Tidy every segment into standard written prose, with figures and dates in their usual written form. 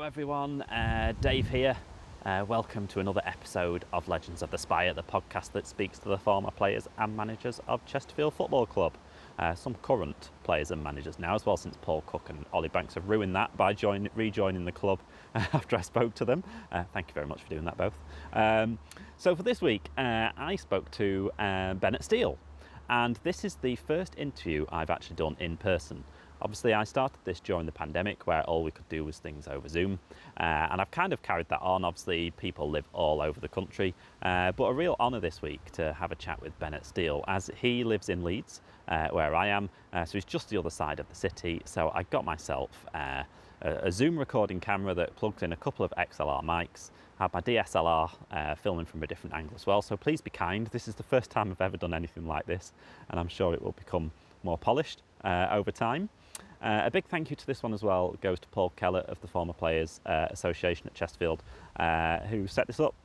everyone, Dave here. Welcome to another episode of Legends of the Spire, the podcast that speaks to the former players and managers of Chesterfield Football Club. Some current players and managers now as well, since Paul Cook and Ollie Banks have ruined that by rejoining the club after I spoke to them. Thank you very much for doing that both. So for this week, I spoke to Bennett Steele, and this is the first interview I've actually done in person. Obviously, I started this during the pandemic where all we could do was things over Zoom, and I've kind of carried that on. Obviously, people live all over the country, but a real honour this week to have a chat with Bennett Steele, as he lives in Leeds, where I am, so he's just the other side of the city. So I got myself a Zoom recording camera that plugged in a couple of XLR mics, had my DSLR filming from a different angle as well, so please be kind. This is the first time I've ever done anything like this, and I'm sure it will become more polished over time. A big thank you to this one as well goes to Paul Keller of the Former Players Association at Chesterfield, who set this up,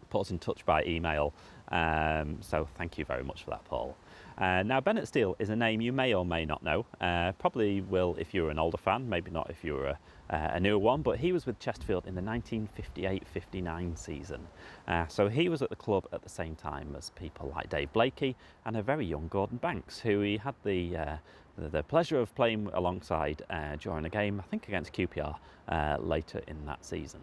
put us in touch by email, so thank you very much for that, Paul. Now, Bennett Steele is a name you may or may not know. Probably will if you're an older fan, maybe not if you're a newer one, but he was with Chesterfield in the 1958-59 season. So he was at the club at the same time as people like Dave Blakey and a very young Gordon Banks, who he had the pleasure of playing alongside during a game, I think against QPR, later in that season.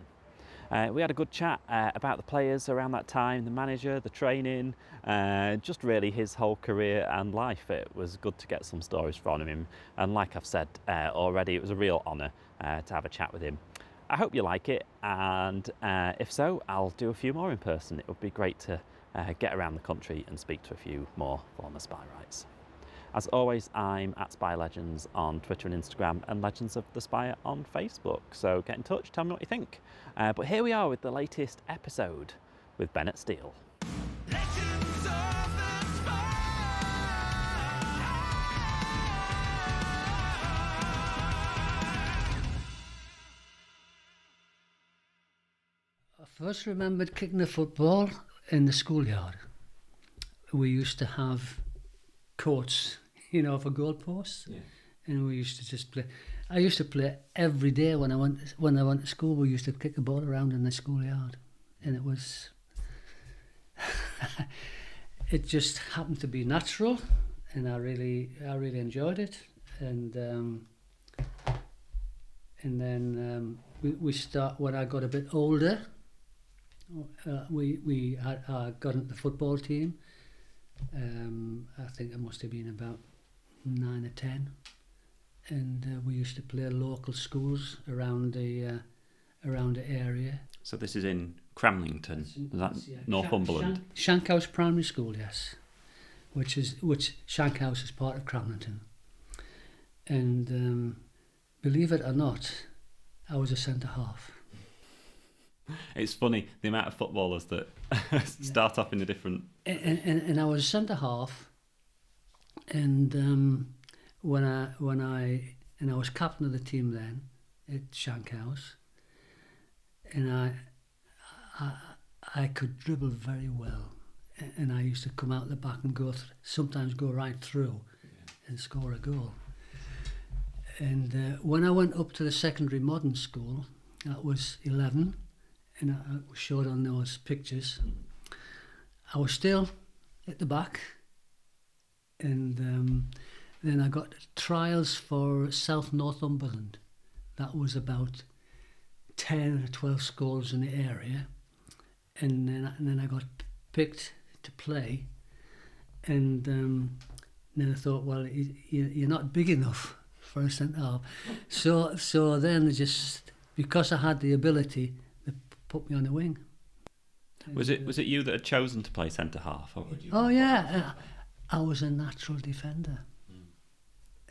We had a good chat about the players around that time, the manager, the training, just really his whole career and life. It was good to get some stories from him, and like I've said already, it was a real honour to have a chat with him. I hope you like it, and if so, I'll do a few more in person. It would be great to get around the country and speak to a few more former Spireites. As always, I'm at Spire Legends on Twitter and Instagram, and Legends of the Spire on Facebook. So get in touch, tell me what you think. But here we are with the latest episode with Bennett Steele. Legends of the Spire. I first remembered kicking the football in the schoolyard. We used to have courts, for goalposts, and we used to just play. I used to play every day when I went to school. We used to kick a ball around in the schoolyard, and it was it just happened to be natural, and I really enjoyed it. And then we start when I got a bit older. We got into the football team. I think I must have been about 9 or 10, and we used to play local schools around the area. So this is in Cramlington, is that Northumberland? Shankhouse Primary School, yes, which Shankhouse is part of Cramlington. And believe it or not, I was a centre half. It's funny the amount of footballers that start off in a different. And I was centre half, and when I was captain of the team then at Shankhouse, and I could dribble very well, and I used to come out the back and sometimes go right through, and score a goal. And when I went up to the secondary modern school, that was 11. And I showed on those pictures, I was still at the back, and then I got trials for South Northumberland. That was about 10 or 12 schools in the area, and then I got picked to play, and then I thought, well, you're not big enough for a centre half, so then just because I had the ability, put me on the wing. Was it you that had chosen to play centre half? Oh yeah, I was a natural defender.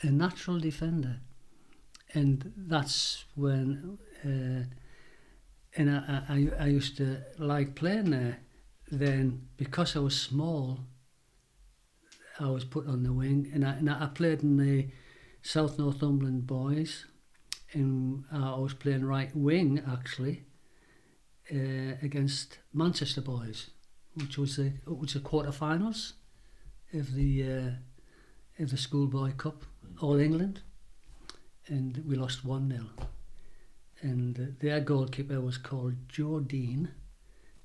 A natural defender, and that's when. And I used to like playing there. Then because I was small, I was put on the wing, and I played in the South Northumberland boys, and I was playing right wing actually. Against Manchester boys, which was the quarterfinals of the schoolboy cup, All England, and we lost 1-0. and their goalkeeper was called Joe Dean,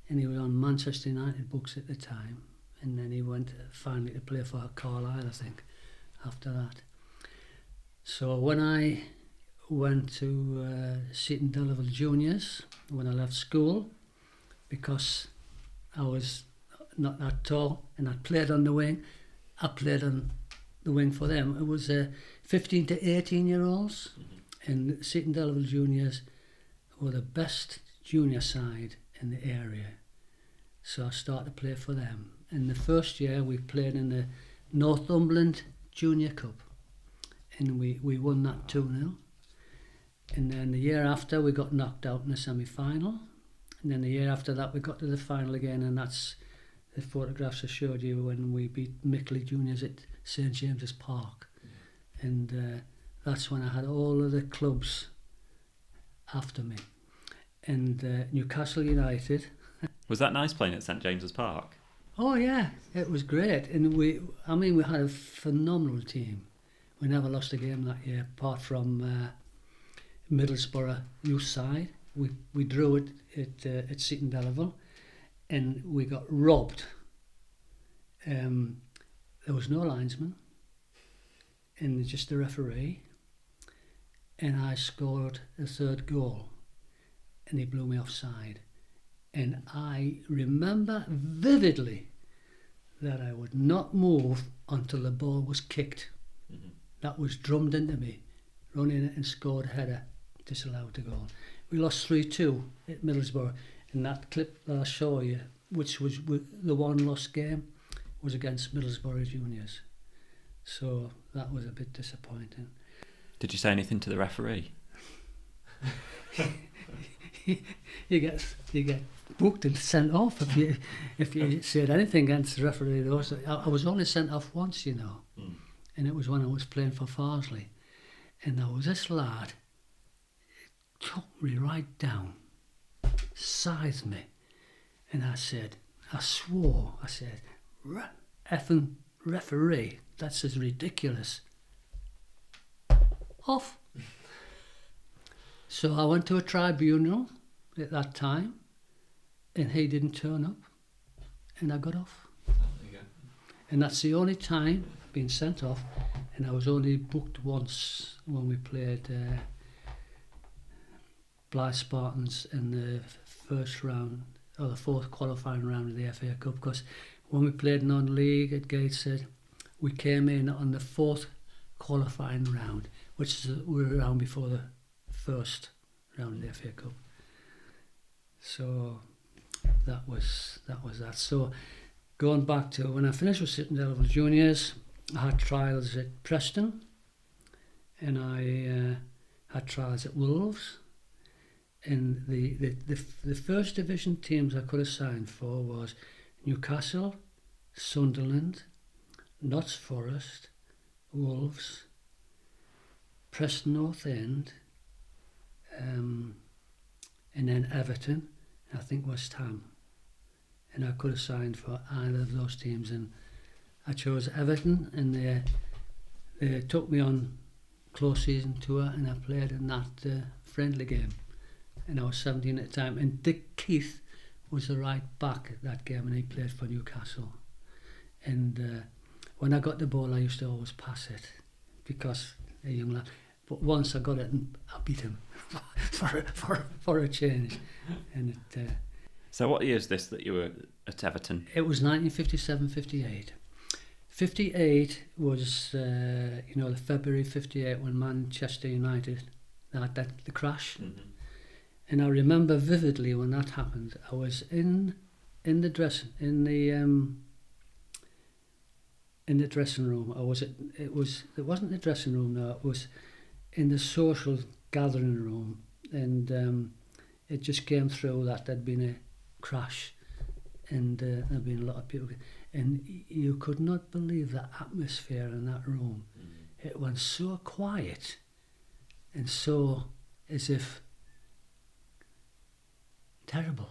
and he was on Manchester United books at the time, and then he went finally to play for Carlisle, I think, after that. So when I went to Seton Delaval Juniors, when I left school, because I was not that tall and I played on the wing, I played on the wing for them. It was 15 to 18 year olds, and Seton Delaval Juniors were the best junior side in the area. So I started to play for them. In the first year we played in the Northumberland Junior Cup, and we won that 2-0. And then the year after we got knocked out in the semi-final, and then the year after that we got to the final again, and that's the photographs I showed you when we beat Mickley Juniors at St James's Park. And that's when I had all of the clubs after me. And Newcastle United. Was that nice playing at St James's Park? Oh yeah, it was great. And we had a phenomenal team. We never lost a game that year, apart from Middlesbrough youth side. We drew it at Seton Delaval, and we got robbed. There was no linesman, and just the referee, and I scored the third goal, and he blew me offside. And I remember vividly that I would not move until the ball was kicked. That was drummed into me. Run in it and scored a header, disallowed to goal. We lost 3-2 at Middlesbrough, and that clip that I show you, which was the one lost game, was against Middlesbrough Juniors. So that was a bit disappointing. Did you say anything to the referee? you get booked and sent off if you said anything against the referee. I was only sent off once, you know, and it was when I was playing for Farsley, and there was this lad, took me right down, scythed me, and I swore, effing referee, that's as ridiculous. Off. So I went to a tribunal at that time, and he didn't turn up, and I got off. There you go. And that's the only time I've been sent off, and I was only booked once when we played Blythe Spartans in the first round, or the fourth qualifying round of the FA Cup, because when we played non-league at Gateshead, we came in on the fourth qualifying round, which is we were around before the first round of the FA Cup. So that was that. So going back to when I finished with Seton Delaval Juniors, I had trials at Preston, and I had trials at Wolves. And the first division teams I could have signed for was Newcastle, Sunderland, Notts Forest, Wolves, Preston North End, and then Everton, and I think West Ham. And I could have signed for either of those teams, and I chose Everton, and they took me on close season tour, and I played in that friendly game. And I was 17 at the time, and Dick Keith was the right back at that game, and he played for Newcastle. And when I got the ball, I used to always pass it, because a young lad. But once I got it, and I beat him for a change. And So what year is this that you were at Everton? it was 1957-58. 58 was the February 58 when Manchester United had the crash. And I remember vividly when that happened. I was in the dressing room. It wasn't the dressing room. No, it was in the social gathering room, and it just came through that there'd been a crash, and there'd been a lot of people, and you could not believe the atmosphere in that room. It went so quiet, and so as if terrible,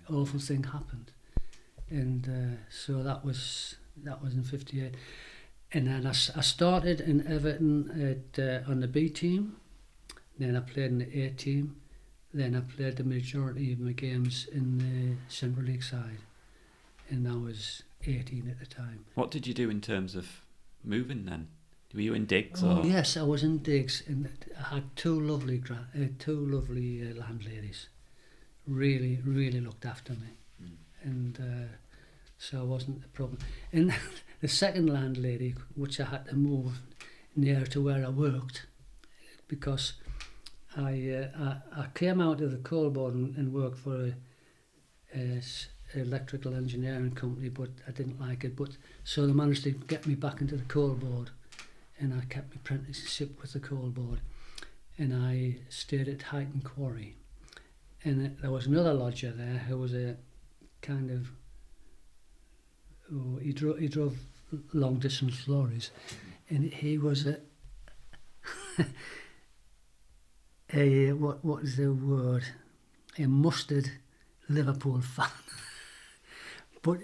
awful thing happened, and so that was in 58, and then I started in Everton on the B team, then I played in the A team, then I played the majority of my games in the Central League side, and I was 18 at the time. What did you do in terms of moving then? Were you in digs? Oh or? yes, I was in digs, and I had two lovely landladies. Really, really looked after me, and so I wasn't a problem. And the second landlady, which I had to move near to where I worked, because I came out of the coal board and worked for a electrical engineering company, but I didn't like it. But so they managed to get me back into the coal board, and I kept my apprenticeship with the coal board, and I stayed at Highton Quarry. And there was another lodger there who was a kind of, he drove long distance lorries, and he was a what is the word? A mustard Liverpool fan. But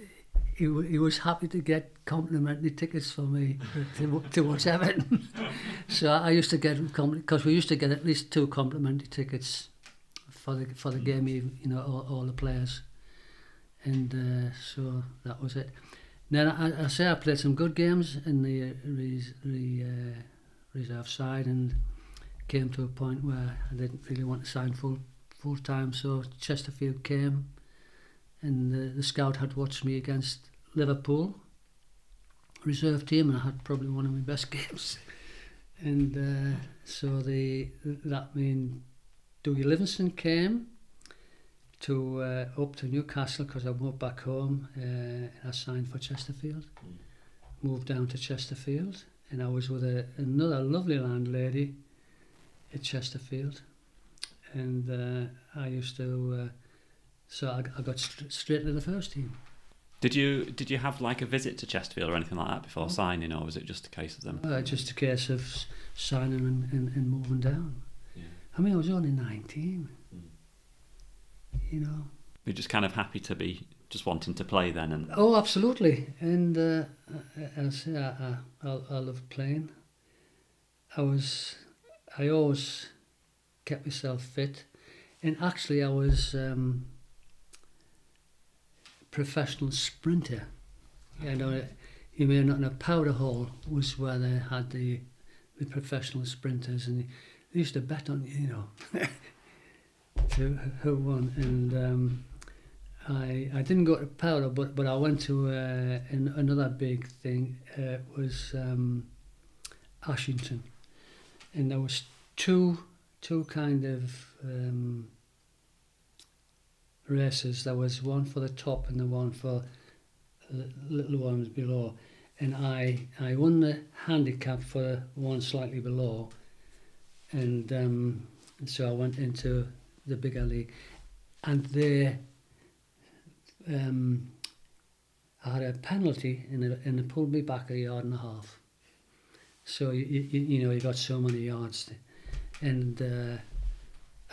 he was happy to get complimentary tickets for me to watch Everton. So I used to get because we used to get at least 2 complimentary tickets for the game, you know, all the players, and so that was it. Then I say I played some good games in the reserve side, and came to a point where I didn't really want to sign full time. So Chesterfield came, and the scout had watched me against Liverpool reserve team, and I had probably one of my best games. And so that mean Dougie Livingston came to up to Newcastle because I moved back home, and I signed for Chesterfield. Moved down to Chesterfield, and I was with another lovely landlady at Chesterfield, and I used to. So I got straight into the first team. Did you have like a visit to Chesterfield or anything like that before signing, or was it just a case of them? Just a case of signing and moving down. Yeah. I mean, I was only 19. You know. You're just kind of happy to be just wanting to play then, and Oh, absolutely. And I say I love playing. I always kept myself fit, and actually I was professional sprinter. You know, you may not know, Powder Hall was where they had the professional sprinters, and they used to bet on, you know, who won. And I didn't go to Powder, but I went to another big thing. Was Ashington, and there was two kind of races. There was one for the top and the one for the little ones below, and I won the handicap for the one slightly below, and so I went into the bigger league, and they I had a penalty and they pulled me back 1.5 yards. So you know, you got so many yards, and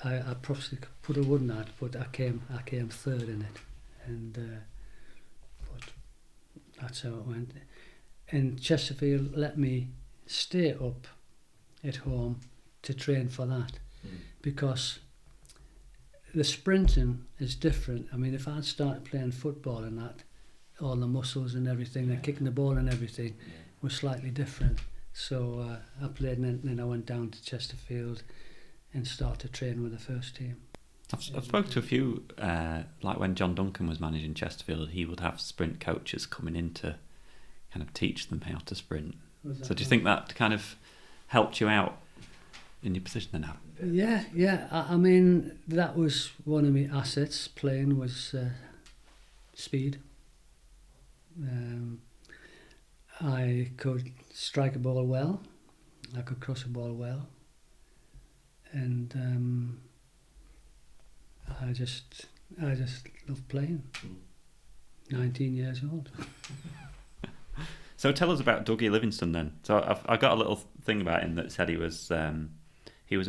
I probably could have won that, but I came third in it, and but that's how it went. And Chesterfield let me stay up at home to train for that, because the sprinting is different. I mean, if I'd started playing football and that, all the muscles and everything, and kicking the ball and everything was slightly different. So I played, and then I went down to Chesterfield and started to train with the first team. I've spoken to a few, like when John Duncan was managing Chesterfield, he would have sprint coaches coming in to kind of teach them how to sprint. So do you think that kind of helped you out in your position now? Yeah. I mean, that was one of my assets. Playing was speed. I could strike a ball well. I could cross a ball well, and I just loved playing. 19 years old. So tell us about Dougie Livingston then. So I got a little thing about him that said he was a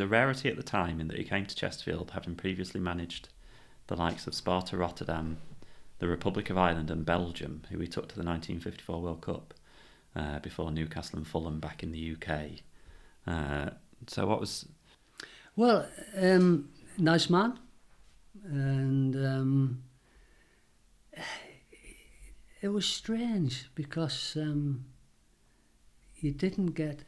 rarity at the time in that he came to Chesterfield having previously managed the likes of Sparta Rotterdam, the Republic of Ireland and Belgium, who he took to the 1954 World Cup before Newcastle and Fulham back in the UK. So what was... Well, nice man, and it was strange because he didn't get.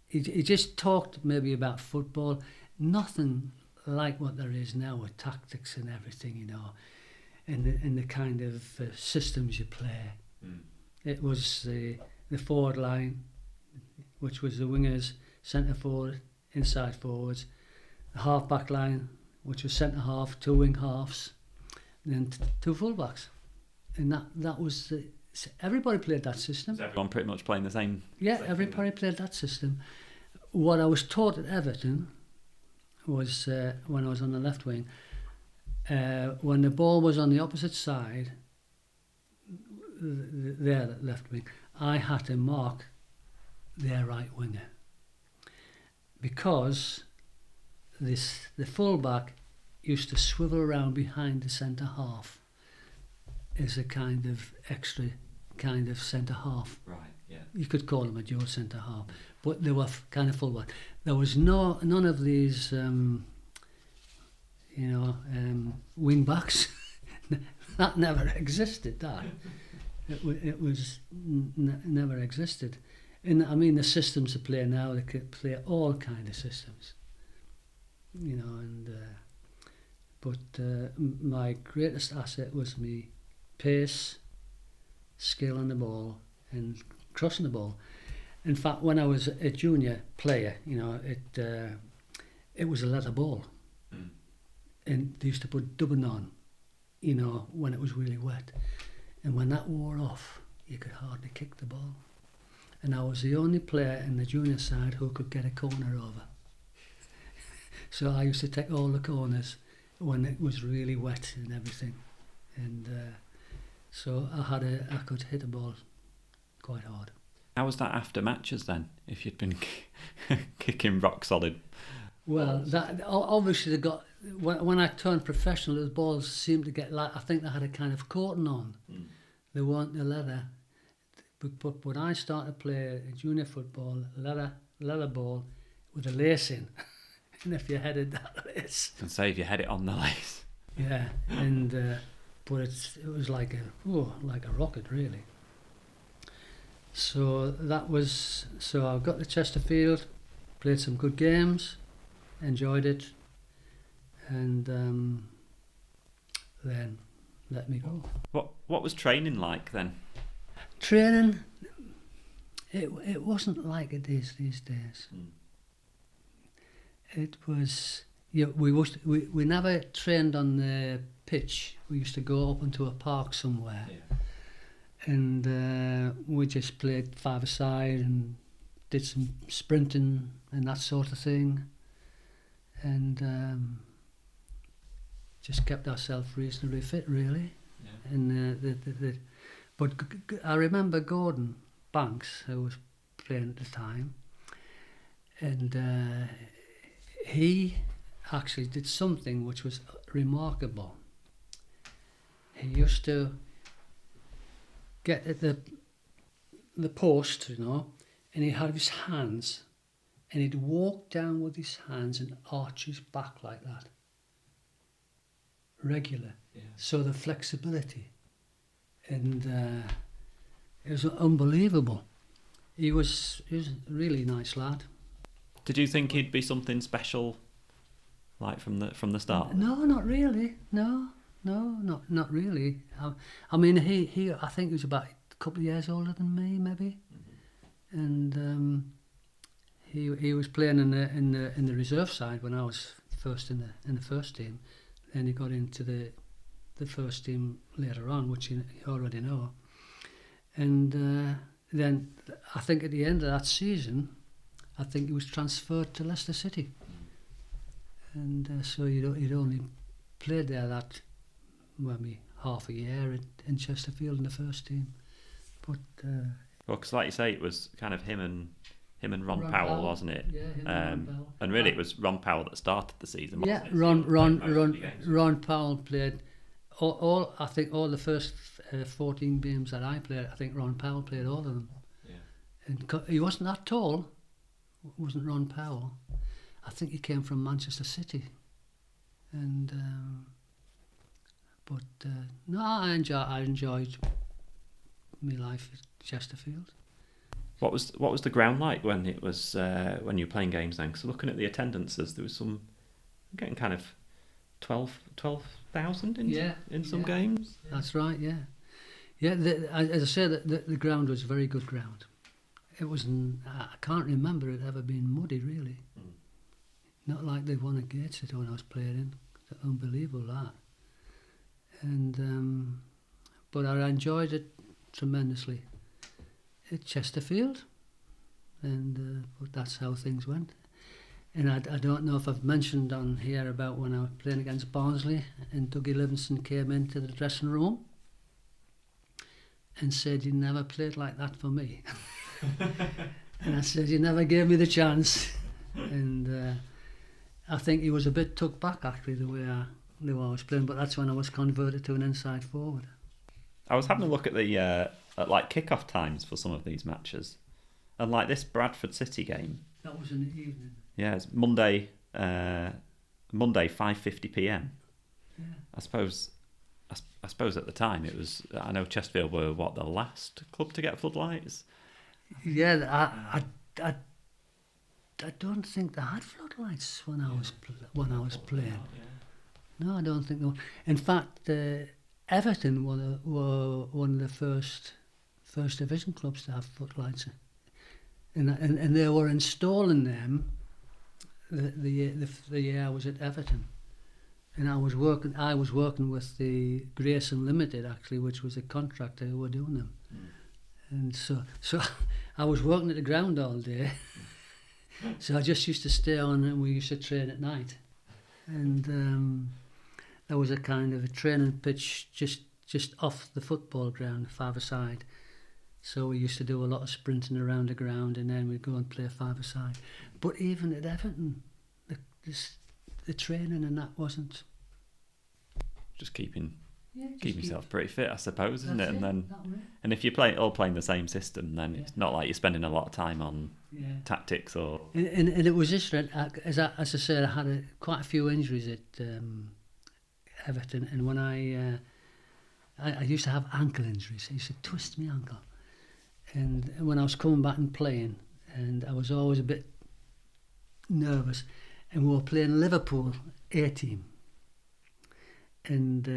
He just talked maybe about football, nothing like what there is now with tactics and everything, you know, and the kind of systems you play. It was the forward line, which was the wingers, centre forward, inside forwards, the half back line, which was centre half, 2 wing halves, and then 2 full backs, and that was everybody played that system. Is everyone pretty much playing the same? Yeah, same everybody played that system. What I was taught at Everton was when I was on the left wing, when the ball was on the opposite side, their left wing, I had to mark their right winger, because the full-back used to swivel around behind the centre half as a kind of extra kind of centre half. Right, yeah. You could call them a dual centre half, but they were kind of full-back. There was none of these, wing backs. That never existed. That it was never existed. And I mean, the systems they play now, they could play all kind of systems, you know. And my greatest asset was me pace, skill on the ball, and crossing the ball. In fact, when I was a junior player, you know, it was a leather ball, and they used to put dubbing on, you know, when it was really wet, and when that wore off, you could hardly kick the ball. And I was the only player in the junior side who could get a corner over. So I used to take all the corners when it was really wet and everything, and so I could hit the ball quite hard. How was that after matches then? If you'd been kicking rock solid. Well, that obviously they got when I turned professional, the balls seemed to get like, I think they had a kind of coating on. They weren't the leather. But when I started playing junior football, leather ball with a lace in, and if you headed that lace, And say if you had it on the lace. yeah, and but it was like a rocket really. So I got to Chesterfield, played some good games, enjoyed it, and then let me go. What was training like then? Training, it wasn't like it is these days. It was, we never trained on the pitch. We used to go up into a park somewhere, and we just played five-a-side and did some sprinting and that sort of thing, and just kept ourselves reasonably fit, really. Yeah. And but I remember Gordon Banks, who was playing at the time, and he actually did something which was remarkable. He used to get at the post, you know, and he had his hands, and he'd walk down with his hands and arch his back like that. Regular. Yeah. So the flexibility. And it was unbelievable. He was a really nice lad. Did you think he'd be something special, like from the start? No, not really. No, not really. I mean, he I think he was about a couple of years older than me, maybe, and he was playing in the reserve side when I was first in the first team. Then he got into the first team later on, which you already know. And then I think at the end of that season, I think he was transferred to Leicester City. And so he'd only played there maybe half a year in Chesterfield in the first team. But well, because like you say, it was kind of him and Ron Powell, wasn't it? Yeah, him and Ron Powell. And really, it was Ron Powell that started the season. Yeah, Wasn't it? Ron Powell played all. I think all the first 14 games that I played, I think Ron Powell played all of them. Yeah. And he wasn't that tall. Wasn't Ron Powell? I think he came from Manchester City. And no, I enjoyed my life at Chesterfield. What was the ground like when it was when you were playing games then? Because looking at the attendances, there was some getting kind of 12,000 in some games. That's right. Yeah. As I say, the ground was a very good ground. It wasn't. I can't remember it ever being muddy, really. Not like the one at Gateshead when I was playing. Unbelievable that. And but I enjoyed it tremendously at Chesterfield, and but that's how things went. And I don't know if I've mentioned on here about when I was playing against Barnsley and Dougie Livingston came into the dressing room and said, "You never played like that for me." And I said, "You never gave me the chance." And I think he was a bit took back actually the way I was playing, but that's when I was converted to an inside forward. I was having a look at the at like kick-off times for some of these matches, and like this Bradford City game. That was in the evening. Yeah, it's Monday 5:50 p.m. Yeah. I suppose at the time it was. I know Chesterfield were the last club to get floodlights. Yeah, I don't think they had floodlights when I was playing. No, I don't think they were. In fact, Everton were one of the first division clubs to have floodlights, and they were installing them the year I was at Everton, and I was working with the Grayson Limited actually, which was a contractor who were doing them, and so I was working at the ground all day. So I just used to stay on, and we used to train at night, and there was a kind of a training pitch just off the football ground, five-a-side. So we used to do a lot of sprinting around the ground, and then we'd go and play five-a-side. But even at Everton, the training and that wasn't. Just keeping yourself pretty fit, I suppose, isn't it? And then, that way. and if you're all playing the same system, then it's not like you're spending a lot of time on tactics or. And it was just as I said, I had quite a few injuries at Everton, and when I used to have ankle injuries. I used to twist my ankle, and when I was coming back and playing, and I was always a bit nervous, and we were playing Liverpool A team, and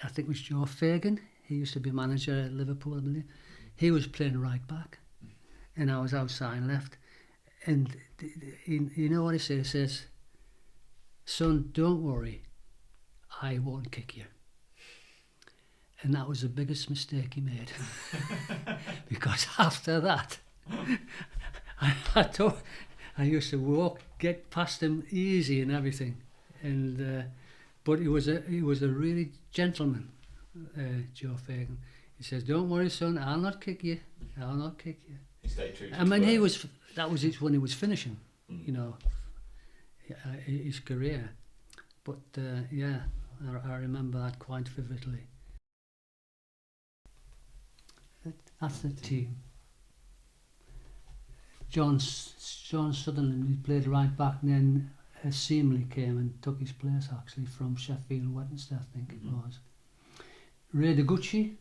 I think it was Joe Fagan. He used to be manager at Liverpool, I believe. He was playing right back, and I was outside left, and you know what he says? He says, "Son, don't worry, I won't kick you." And that was the biggest mistake he made. Because after that, I used to get past him easy and everything. And but he was a really gentleman, Joe Fagan. He says, "Don't worry, son, I'll not kick you. I'll not kick you." He stayed true to I mean, that was when he was finishing, you know, his career. But yeah, I remember that quite vividly. That's the team. John Sutherland, who played right back, and then Seamley came and took his place actually from Sheffield Wednesday, I think it was. Ray Degucci,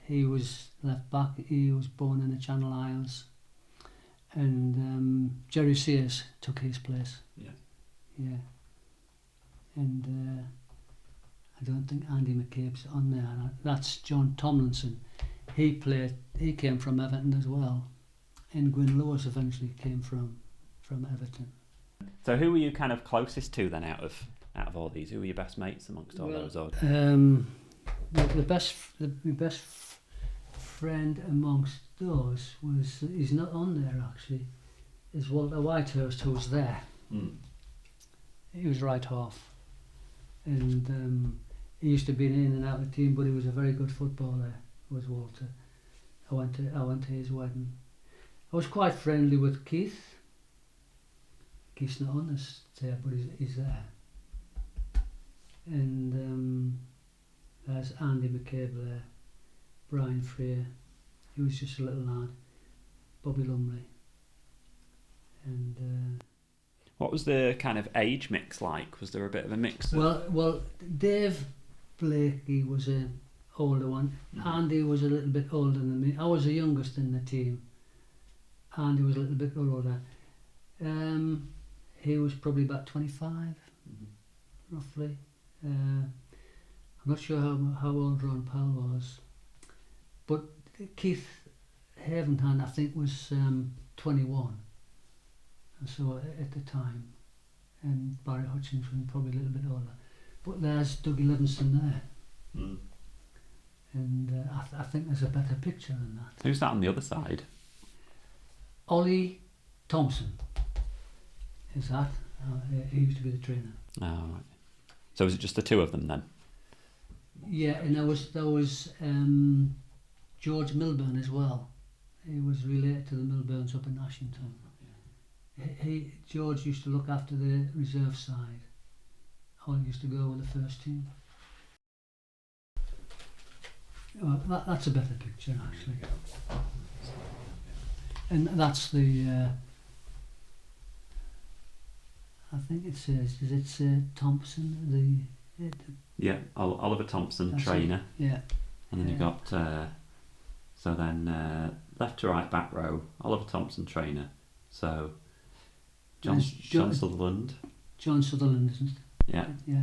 he was left back. He was born in the Channel Islands, and Jerry Sears took his place. Yeah. And I don't think Andy McCabe's on there. That's John Tomlinson. He came from Everton as well, and Gwyn Lewis eventually came from Everton. So who were you kind of closest to then out of all these? Who were your best mates amongst all those? My best friend amongst those he's not on there actually, is Walter Whitehurst, who was there. He was right half, and he used to be in and out of the team, but he was a very good footballer. Was Walter. I went to his wedding. I was quite friendly with Keith. Keith's not on this there, but he's there. And there's Andy McCabe there, Brian Freer, he was just a little lad, Bobby Lumley, and What was the kind of age mix like? Was there a bit of a mix? Well, Dave Blakey was an older one. Andy was a little bit older than me. I was the youngest in the team. Andy was a little bit older. He was probably about 25, roughly. I'm not sure how old Ron Powell was, but Keith Havenhand, I think, was 21. And so at the time, and Barry Hutchinson probably a little bit older. But there's Dougie Livingston there, and I think there's a better picture than that. Who's that on the other side? Ollie Thompson is that. He used to be the trainer. Oh, right. So was it just the two of them then? Yeah, and there was George Milburn as well. He was related to the Milburns up in Ashington. George used to look after the reserve side. Ollie used to go with the first team. That's a better picture, actually. And that's the. I think it says. Does it say Thompson? Yeah, Oliver Thompson, trainer. Yeah. And then you've got. So then left to right back row, Oliver Thompson, trainer. So John Sutherland. John Sutherland, isn't it? Yeah. Yeah.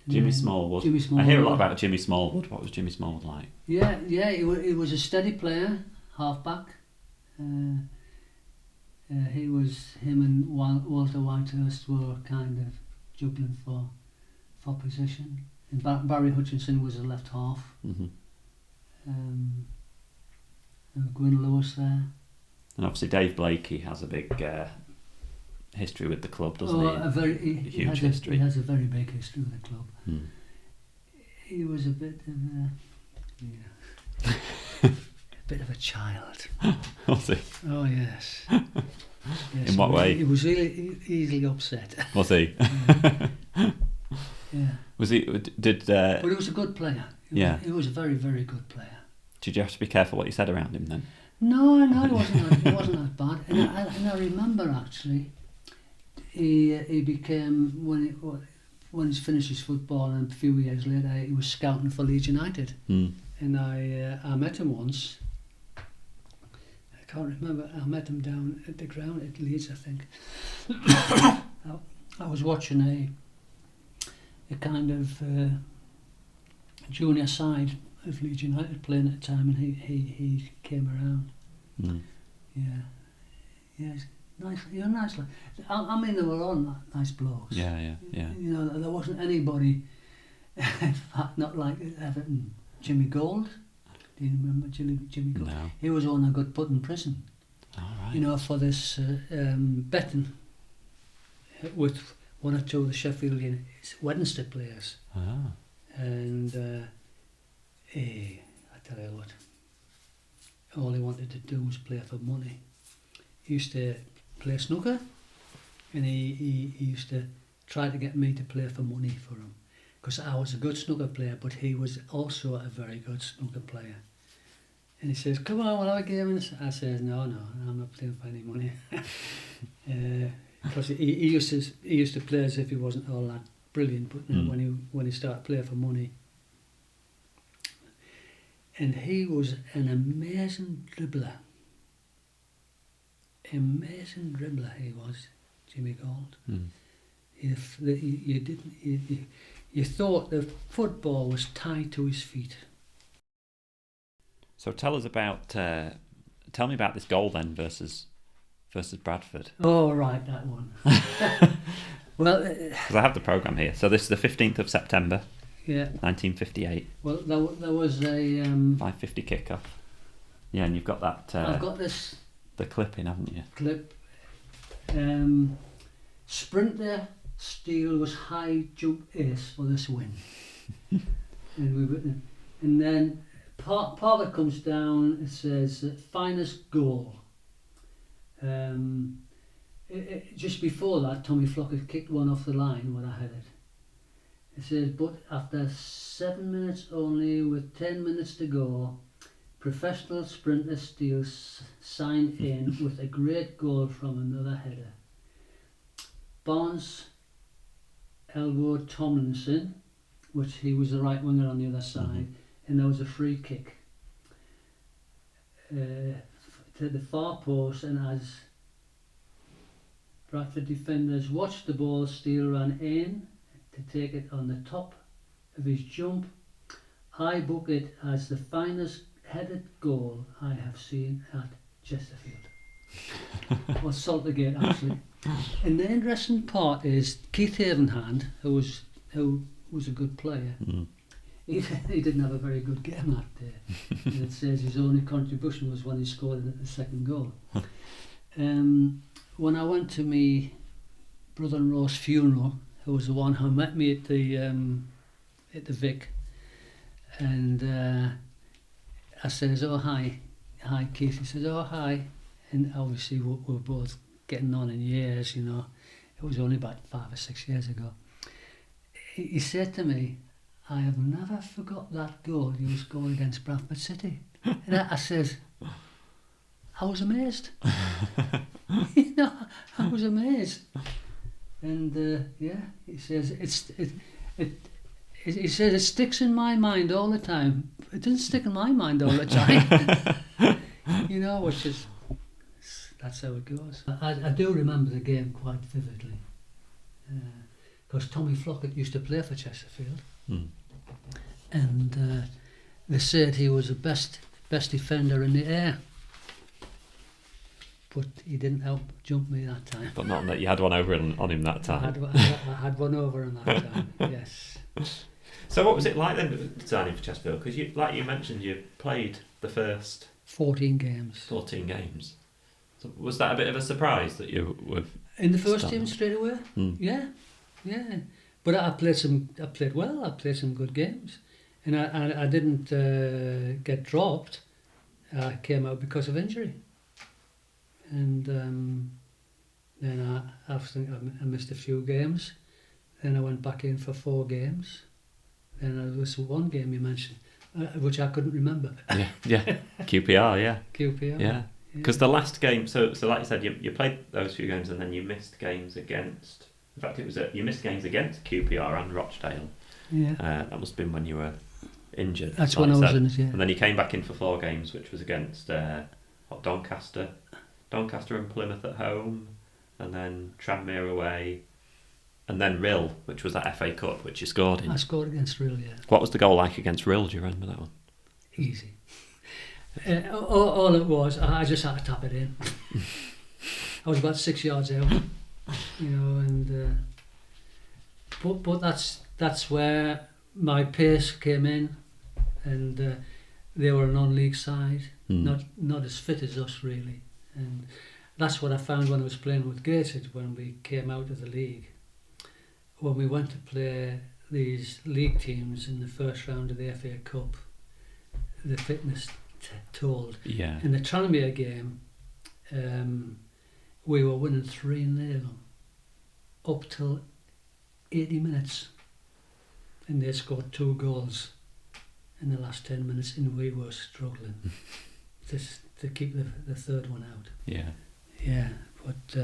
Jimmy Smallwood. Jimmy Smallwood. I hear a lot about Jimmy Smallwood. What was Jimmy Smallwood like? Yeah. He was a steady player, half back. Him and Walter Whitehurst were kind of juggling for position. And Barry Hutchinson was a left half. Mm-hmm. And Gwyn Lewis there. And obviously Dave Blakey has a big history with the club, doesn't he? A huge history. He has a very big history with the club. He was a bit of a bit of a child. Was he? Oh yes. Yes. In what way? He was really easily upset. Was he? Yeah. Was he? Did? But he was a good player. He was a very, very good player. Did you have to be careful what you said around him then? No, it wasn't that bad. And I remember actually, he became when he's finished his football, and a few years later he was scouting for Leeds United. And I met him once. I can't remember. I met him down at the ground at Leeds, I think. I was watching a kind of junior side of Leeds United playing at the time, and he came around. Yeah, nice. You're nice. I mean, they were all nice blokes. Yeah. You know, there wasn't anybody. In fact, not like Everton. Jimmy Gold. Do you remember Jimmy Gold? No. He was one that got put in prison. All right. You know, for this betting with one or two of the Sheffield Wednesday players. Ah. And I tell you what, all he wanted to do was play for money. He used to play snooker, and he used to try to get me to play for money for him, because I was a good snooker player, but he was also a very good snooker player. And he says, "Come on, we'll have a game." And I says, "No, I'm not playing for any money." Because he used to play as if he wasn't all that brilliant, but when he started playing for money. And he was an amazing dribbler. Amazing dribbler he was, Jimmy Gold. You thought the football was tied to his feet. So tell me about this goal then versus Bradford. Oh right, that one. Well, because I have the programme here. So this is the 15th of September. Yeah. 1958. Well, there was a 5:50 kickoff. Yeah, and you've got that. I've got this. The clip in, haven't you? Clip. Sprinter Steele was high jump ace for this win. and then part of it comes down. It says finest goal. Just before that, Tommy Flock had kicked one off the line when I had it. It says, but after 7 minutes only, with 10 minutes to go, professional sprinter Steele signed in with a great goal from another header. Barnes elbowed Tomlinson, which he was the right winger on the other side, and there was a free kick to the far post, and as Bradford defenders watched the ball, Steele ran in to take it on the top of his jump. I book it as the finest headed goal I have seen at Chesterfield. Or Saltergate, actually. And the interesting part is Keith Havenhand, who was a good player, he didn't have a very good game that day. And it says his only contribution was when he scored the second goal. When I went to my brother-in-law's funeral, who was the one who met me at the Vic, and I says, "Oh, hi Keith." He says, "Oh, hi," and obviously we're both getting on in years, you know. It was only about 5 or 6 years ago. He said to me, "I have never forgot that goal you scored against Bradford City." And I says, I was amazed. You know, I was amazed. And he says he says it sticks in my mind all the time. It doesn't stick in my mind all the time. You know, which is, that's how it goes. I do remember the game quite vividly, because Tommy Flockett used to play for Chesterfield, and they said he was the best defender in the air. But he didn't help jump me that time. But not that you had one over on him that time. I had one over on that time, yes. So what was it like then signing for Chesterfield? Because like you mentioned, you played the first 14 games. 14 games. So was that a bit of a surprise that you were in the first team straight away? Yeah. But I played well. I played some good games, and I didn't get dropped. I came out because of injury. And then I missed a few games. Then I went back in for 4 games. Then there was one game you mentioned, which I couldn't remember. Yeah. QPR, yeah. QPR. Yeah. Because the last game, so like you said, you played those few games and then you missed games against. In fact, you missed games against QPR and Rochdale. Yeah. That must have been when you were injured. That's when I was in it, yeah. And then you came back in for 4 games, which was against Doncaster and Plymouth at home, and then Tranmere away, and then Rill, which was that FA Cup, which you scored in. I scored against Rill, yeah. What was the goal like against Rill? Do you remember that one? Easy. All it was, I just had to tap it in. I was about 6 yards out, you know, and but that's where my pace came in, and they were a non-league side, not as fit as us really. And that's what I found when I was playing with Gateshead when we came out of the league. When we went to play these league teams in the first round of the FA Cup, the fitness told. Yeah. In the Tranmere game, we were winning 3-0 up till 80 minutes, and they scored 2 goals in the last 10 minutes, and we were struggling to keep the third one out. Yeah, but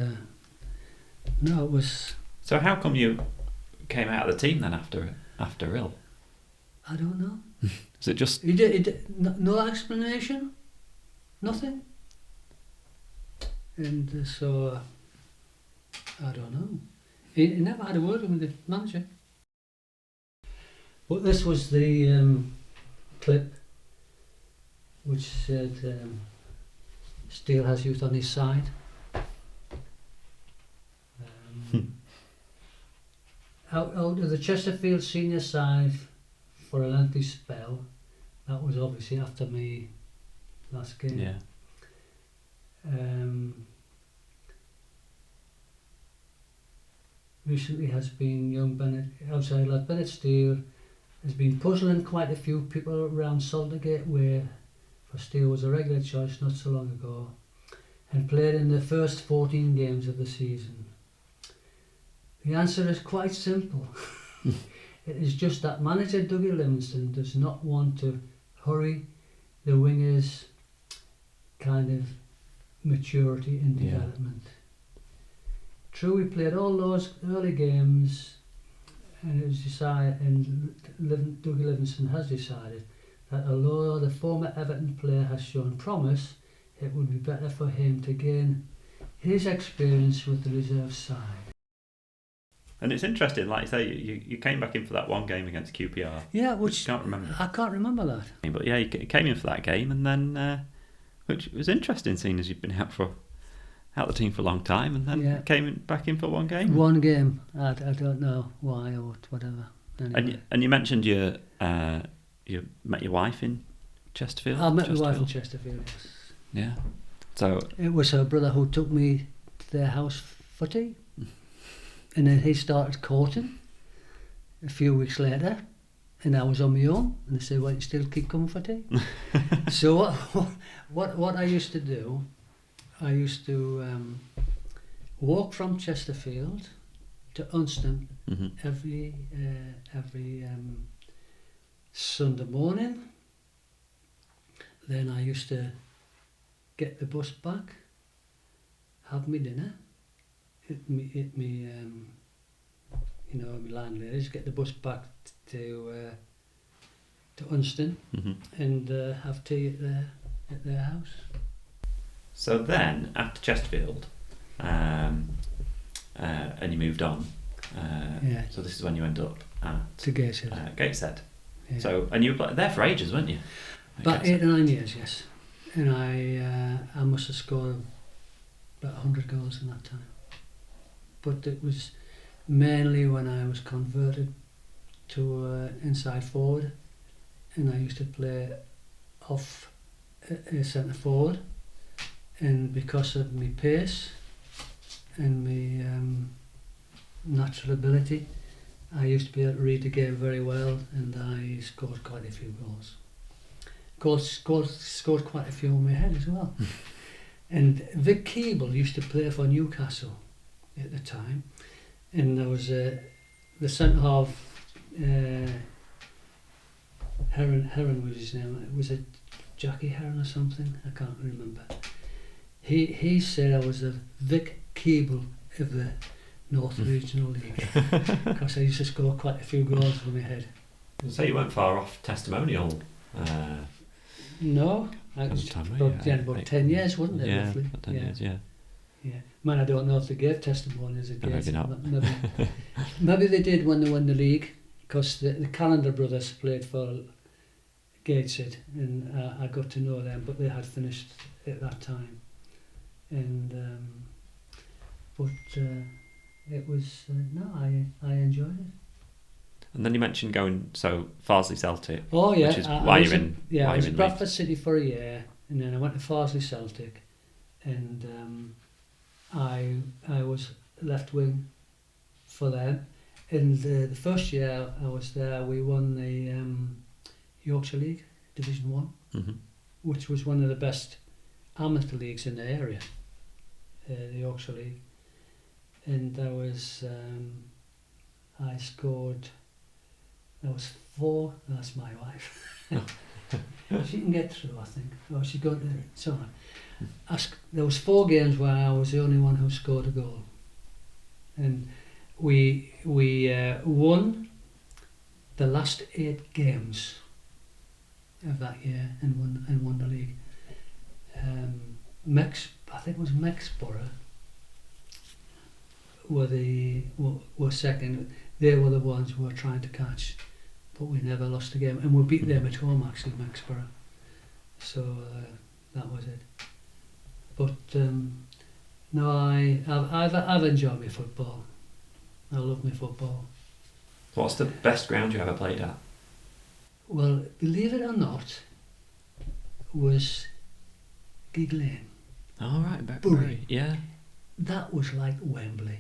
no, it was. So how come you came out of the team then after Rill? I don't know. Is it just? He did no explanation, nothing, and so I don't know. He never had a word with the manager. But this was the clip which said Steele has youth on his side. Out of the Chesterfield senior side for a lengthy spell, that was obviously after my last game. Yeah. Recently has been young outside lad Bennett Steele has been puzzling quite a few people around Saltergate, where for Steele was a regular choice not so long ago, and played in the first 14 games of the season. The answer is quite simple. It is just that manager Dougie Livingston does not want to hurry the wingers' kind of maturity and development. True, we played all those early games, and it was decided, and Dougie Livingston has decided that although the former Everton player has shown promise, it would be better for him to gain his experience with the reserve side. And it's interesting, like you say, you came back in for that one game against QPR. Yeah, which I can't remember. I can't remember that. But yeah, you came in for that game, and then which was interesting, seeing as you've been out the team for a long time, and then back in for one game. One game. I don't know why or whatever. Anyway. And you mentioned you met your wife in Chesterfield. I met my wife in Chesterfield. Yeah. So it was her brother who took me to their house for tea, and then he started courting a few weeks later, and I was on my own, and they said, "Why don't you still keep coming for tea?" So what I used to do, I used to walk from Chesterfield to Unston every Sunday morning. Then I used to get the bus back, have me dinner, hit me my landladies, get the bus back to Unston, and have tea at their house. So then, after Chesterfield, and you moved on. So this is when you end up to Gateshead. Gateshead. Yeah. So, and you were there for ages, weren't you? About 8 or 9 years, yes. And I must have scored about 100 goals in that time. But it was mainly when I was converted to inside forward, and I used to play off centre forward, and because of my pace and my natural ability, I used to be able to read the game very well, and I scored quite a few goals. Scored quite a few on my head as well. And Vic Keeble used to play for Newcastle at the time, and there was the centre half, Heron was his name. Was it Jackie Heron or something? I can't remember. He said I was the Vic Keeble of the North Regional League, because I used to score quite a few goals from my head. So you weren't far off testimonial. No, about 10 years, wasn't it? Yeah, roughly? 10 years, yeah. Yeah, man, I don't know if they gave testimonials at Maybe not. Maybe they did when they won the league, because the Callender brothers played for Gateshead, and I got to know them, but they had finished at that time, and it was I enjoyed it. And then you mentioned going Farsley Celtic. Oh yeah, which is why you're in. Yeah, I was at Bradford City for a year, and then I went to Farsley Celtic, and I was left wing for them. And the first year I was there, we won the Yorkshire League Division 1, which was one of the best amateur leagues in the area, the Yorkshire League. And there was I scored. There was 4. That's my wife. She can get through, I think. Oh, she's got it's all right. There was 4 games where I was the only one who scored a goal, and we won the last 8 games of that year and won the league. I think it was Mexborough were second. They were the ones who were trying to catch, but we never lost a game, and we beat them at home actually, Mexborough. So that was it. But no, I've enjoyed my football. I love my football. What's the best ground you ever played at? Well, believe it or not, was Gig Lane. Oh right, Bury. Yeah. That was like Wembley.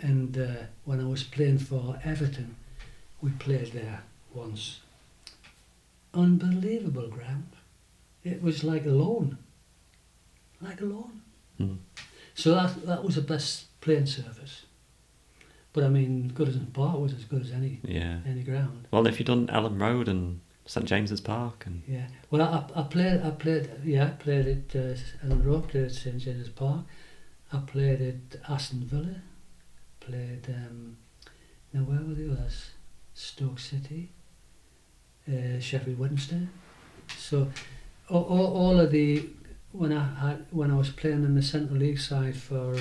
And when I was playing for Everton, we played there once. Unbelievable ground. It was like a lawn. Like a lawn. So that was the best playing surface. But I mean, Goodison Park was as good as any ground. Well, if you'd done Ellen Road and St James's Park and well, I played at Ellen Road, played at St James's Park. I played at Aston Villa, played, now where were the others? Stoke City, Sheffield Wednesday. So all of the, when I was playing in the Central League side for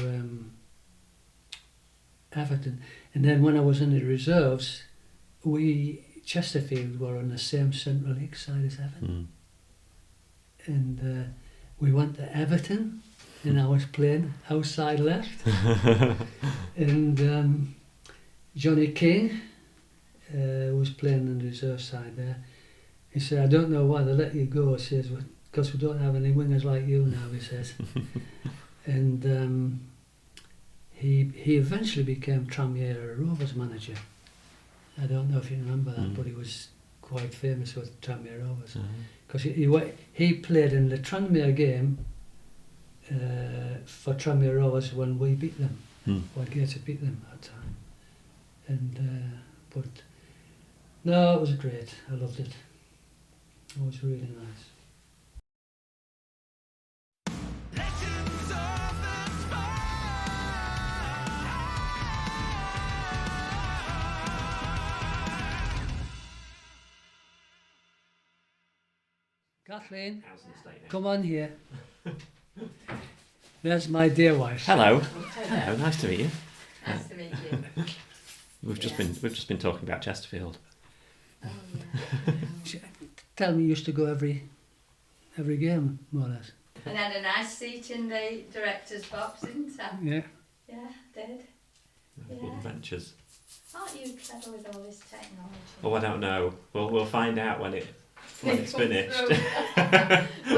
Everton, and then when I was in the reserves, Chesterfield were on the same Central League side as Everton. And we went to Everton, and I was playing outside left. And Johnny King was playing in the reserve side there. He said, I don't know why they let you go. He says, because we don't have any wingers like you now, he says. And he eventually became Tranmere Rovers manager. I don't know if you remember that, but he was quite famous with Tranmere Rovers. Because he played in the Tranmere game for Tranmere Rovers when we beat them, when Gateshead beat them at that time. And but no, it was great. I loved it. It was really nice. Legends of the Spire. Kathleen, come on here. There's my dear wife. Hello. Hello. Nice to meet you. Nice to meet you. We've just been talking about Chesterfield. Oh, yeah. Tell me, you used to go every game, more or less. And had a nice seat in the director's box, didn't I? Yeah. Yeah, did. Little Yeah. adventures. Aren't you clever with all this technology? Oh, I don't know. We'll find out when it's finished. Well,